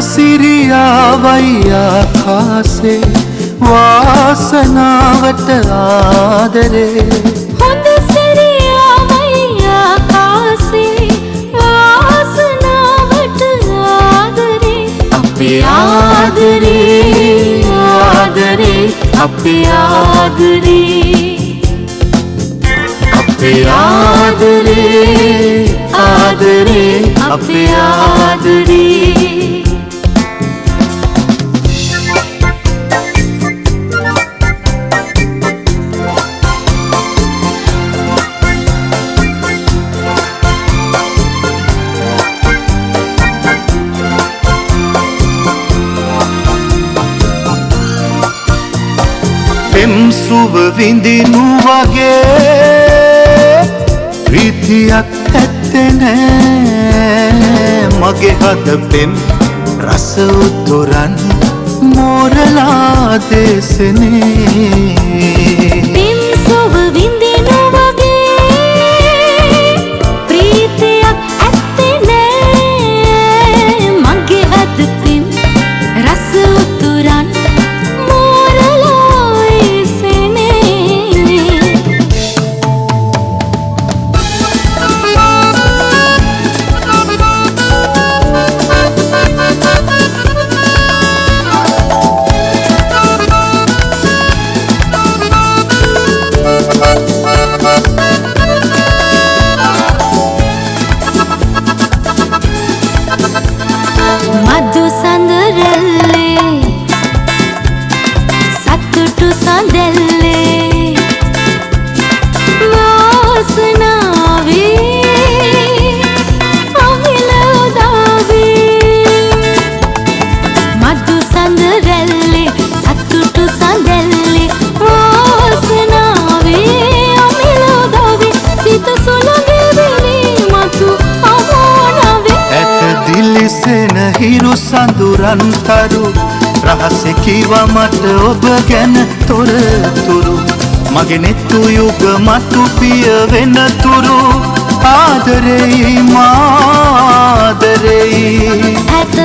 සිරියාවයි ආකාසේ වාසනාවට ආදරේ හොඳ සිරියාවයි ආකාසේ වාසනාවට ආදරේ අපේ ආදරේ ආදරේ අපේ ආදරේ අපේ ආදරේ ආදරේ අපේ ආදරේ පෙම් සුව විඳිනු වගේ ප්‍රීතියක් ඇත්තේ නෑ මගේ හද පෙම් රස උතුරන් මෝරලා දේශනේ පෙම් සුව විඳිනු වගේ ප්‍රීතියක් ඇත්තේ නෑ මගේ හද පෙම් රස උතුරන් මధු සඳරල්ලේ සතුටු සඳල්ලේ වාසනාවේ අවිල උදාවේ මధු සඳරල්ලේ සතුටු සඳල්ලේ වාසනාවේ අවිල උදාවේ සිත සුළඟේ විලී මතු අමෝනාවේ ඇත දිලිසෙන හිරු සඳුරන්තරු රහස කිව මට ඔබ ගැන තොරතුරු මගේ නෙත්තු යුග මතු පිය වෙන තුරු ආදරෙයි මාදරෙයි ඇත